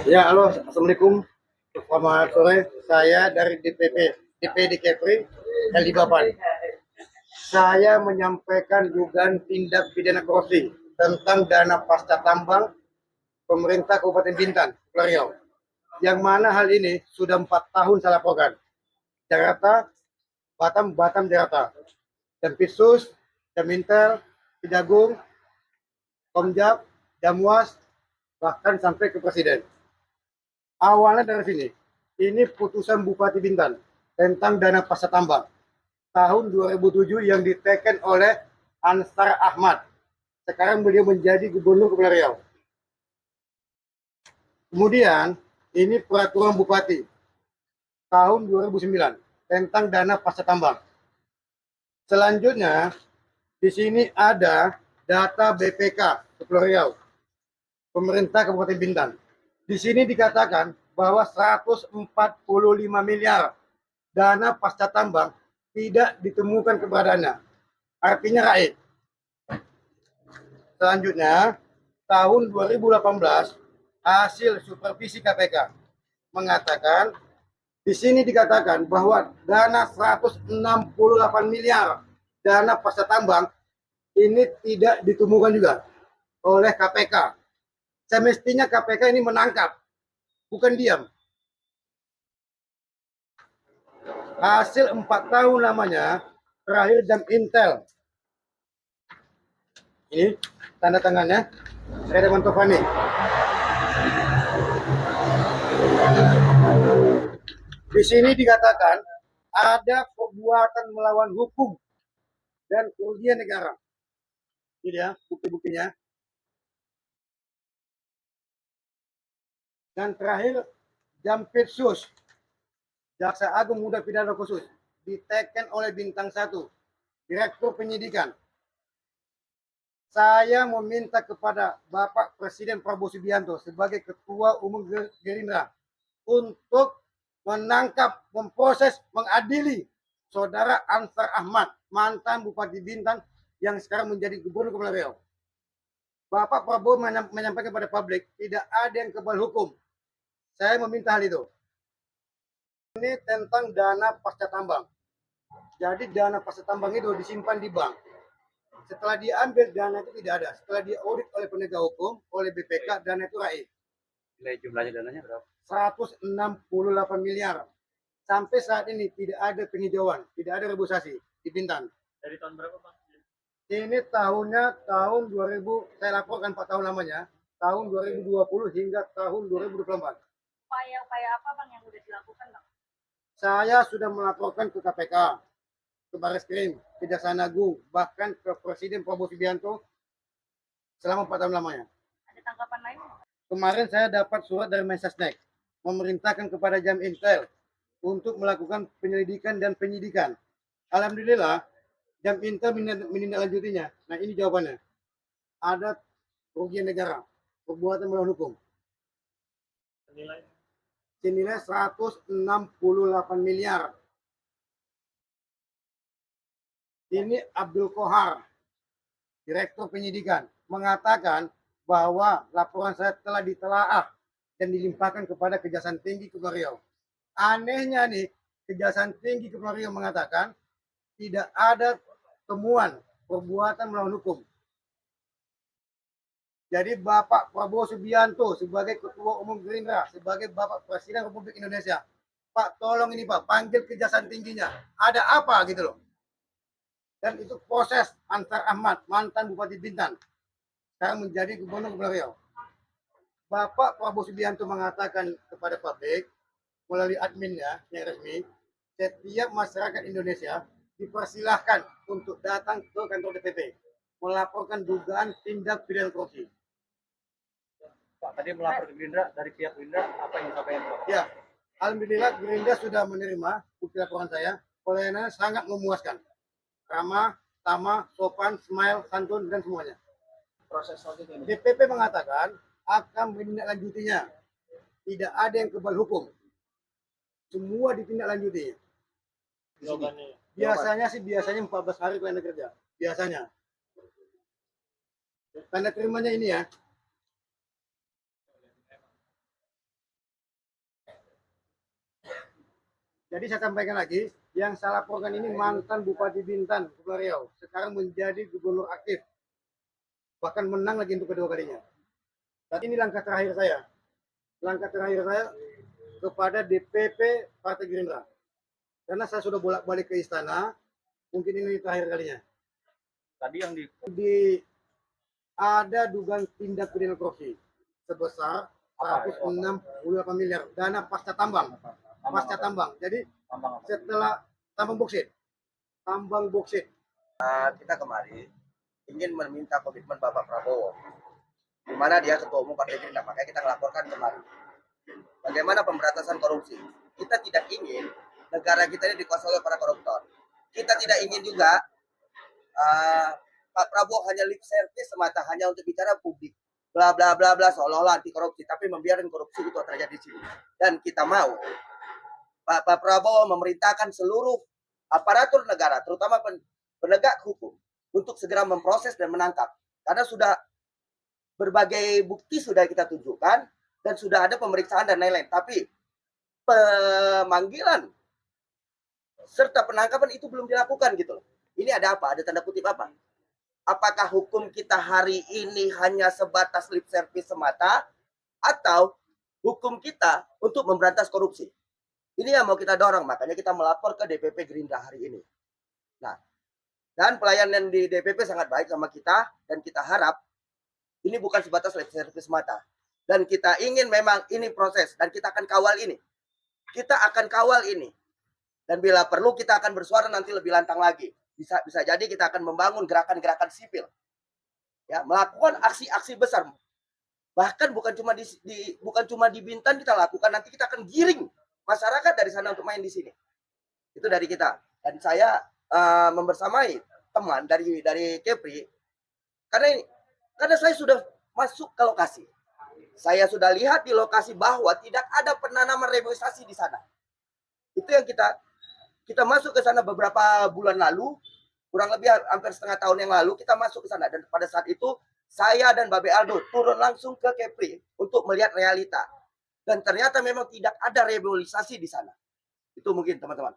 Ya, halo, assalamualaikum. Selamat sore. Saya dari DPD Kepri Balikpapan. Saya menyampaikan dugaan tindak pidana korupsi tentang dana pasca tambang pemerintah Kabupaten Bintan, Riau. Yang mana hal ini sudah 4 tahun saya laporkan. Jakarta, Batam, Jakarta. Jampitsus, Jamintel, Kejagung, Komjak, Jamwas, bahkan sampai ke Presiden. Awalnya dari sini. Ini putusan Bupati Bintan tentang dana pasca tambang tahun 2007 yang diteken oleh Ansar Ahmad. Sekarang beliau menjadi Gubernur Kepulauan Riau. Kemudian ini peraturan Bupati tahun 2009 tentang dana pasca tambang. Selanjutnya di sini ada data BPK Kepulauan Riau, pemerintah Kabupaten Bintan. Di sini dikatakan bahwa 145 miliar dana pasca tambang tidak ditemukan keberadaannya. Artinya raib. Selanjutnya, tahun 2018 hasil supervisi KPK mengatakan di sini dikatakan bahwa dana 168 miliar dana pasca tambang ini tidak ditemukan juga oleh KPK. Semestinya KPK ini menangkap, bukan diam. Hasil 4 tahun lamanya terakhir jam Intel. Ini tanda tangannya Redaman Tofani. Di sini dikatakan ada perbuatan melawan hukum dan kerugian negara. Ini dia bukti-buktinya. Dan terakhir Jampitsus, Jaksa Agung Muda Pidana Khusus, diteken oleh Bintang 1, Direktur Penyidikan. Saya meminta kepada Bapak Presiden Prabowo Subianto sebagai Ketua Umum Gerindra untuk menangkap, memproses, mengadili Saudara Ansar Ahmad, mantan Bupati Bintan yang sekarang menjadi Gubernur Kepulauan Riau. Bapak Prabowo menyampaikan kepada publik tidak ada yang kebal hukum. Saya meminta hal itu. Ini tentang dana pasca tambang. Jadi dana pasca tambang itu disimpan di bank. Setelah diambil dana itu tidak ada. Setelah diaudit oleh penegak hukum, oleh BPK, dana itu raib. Nilai jumlahnya dananya berapa? 168 miliar. Sampai saat ini tidak ada penghijauan, tidak ada reboisasi di Bintan. Dari tahun berapa, Pak? Ini tahun 2000, saya laporkan 4 tahun lamanya, tahun 2020 hingga tahun 2024. Upaya-upaya apa Bang yang sudah dilakukan Bang? Saya sudah melaporkan ke KPK, ke Barreskrim, Kejaksaan Agung, bahkan ke Presiden Prabowo Subianto selama 4 tahun lamanya. Ada tanggapan lain? Kemarin saya dapat surat dari Mensesnek memerintahkan kepada Jam Intel untuk melakukan penyelidikan dan penyidikan. Alhamdulillah, Jam Intel menindaklanjutinya. Nah, ini jawabannya. Ada kerugian negara, perbuatan melawan hukum. Senilai 168 miliar. Ini Abdul Kohar, Direktur Penyidikan, mengatakan bahwa laporan saya telah ditelaah dan dilimpahkan kepada Kejaksaan Tinggi Kepulauan Riau. Anehnya nih, Kejaksaan Tinggi Kepulauan Riau mengatakan tidak ada temuan perbuatan melawan hukum. Jadi Bapak Prabowo Subianto sebagai Ketua Umum Gerindra, sebagai Bapak Presiden Republik Indonesia, Pak tolong ini Pak, panggil Kejaksaan Tingginya. Ada apa gitu loh. Dan itu proses Ansar Ahmad, mantan Bupati Bintan, sekarang menjadi Gubernur Kepulauan Riau. Bapak Prabowo Subianto mengatakan kepada publik melalui adminnya yang resmi, setiap masyarakat Indonesia dipersilahkan untuk datang ke kantor DPP melaporkan dugaan tindak pidana korupsi. Pak, tadi melapor ke Gerindra, dari pihak Gerindra apa yang disampaikan Pak? Ya, alhamdulillah Gerindra sudah menerima bukti laporan saya. Pelayanannya sangat memuaskan. Ramah, tamah, sopan, smile, santun, dan semuanya. Proses selanjutnya DPP mengatakan akan menindaklanjutinya. Tidak ada yang kebal hukum. Semua ditindaklanjuti. Biasanya 14 hari tanda kerja. Biasanya. Tanda terimanya ini ya. Jadi saya sampaikan lagi, yang saya laporkan ini mantan Bupati Bintan, Kepulauan Riau. Sekarang menjadi gubernur aktif. Bahkan menang lagi untuk kedua kalinya. Dan ini langkah terakhir saya. Langkah terakhir saya kepada DPP Partai Gerindra. Karena saya sudah bolak-balik ke istana, mungkin ini terakhir kalinya. Tadi yang Ada dugaan tindak pidana korupsi sebesar 168 miliar dana pasca tambang. Jadi tambang apa? setelah tambang boksit. Kita kemarin ingin meminta komitmen Bapak Prabowo, di mana dia ketua umum Partai Gerindra, makanya kita melaporkan kemarin. Bagaimana pemberantasan korupsi? Kita tidak ingin negara kita ini dikuasai oleh para koruptor. Kita tidak ingin juga Pak Prabowo hanya lip service semata, hanya untuk bicara publik, bla bla bla bla, seolah-olah anti korupsi, tapi membiarkan korupsi itu terjadi di sini. Dan kita mau Pak Prabowo memerintahkan seluruh aparatur negara, terutama penegak hukum, untuk segera memproses dan menangkap. Karena sudah berbagai bukti sudah kita tunjukkan dan sudah ada pemeriksaan dan lain-lain. Tapi pemanggilan serta penangkapan itu belum dilakukan gitu loh. Ini ada apa? Ada tanda kutip apa? Apakah hukum kita hari ini hanya sebatas lip service semata atau hukum kita untuk memberantas korupsi? Ini yang mau kita dorong, makanya kita melapor ke DPP Gerindra hari ini. Nah, dan pelayanan di DPP sangat baik sama kita, dan kita harap ini bukan sebatas lip service semata. Dan kita ingin memang ini proses, dan kita akan kawal ini. Kita akan kawal ini. Dan bila perlu kita akan bersuara nanti lebih lantang lagi. Bisa jadi kita akan membangun gerakan-gerakan sipil. Ya, melakukan aksi-aksi besar. Bahkan bukan cuma di Bintan kita lakukan, nanti kita akan giring masyarakat dari sana untuk main di sini. Itu dari kita. Dan saya membersamai teman dari Kepri, karena saya sudah masuk ke lokasi. Saya sudah lihat di lokasi bahwa tidak ada penanaman reboisasi di sana. Itu yang kita masuk ke sana beberapa bulan lalu, kurang lebih hampir setengah tahun yang lalu kita masuk ke sana, dan pada saat itu saya dan Babe Aldo turun langsung ke Kepri untuk melihat realita, dan ternyata memang tidak ada reboisasi di sana. Itu mungkin teman-teman.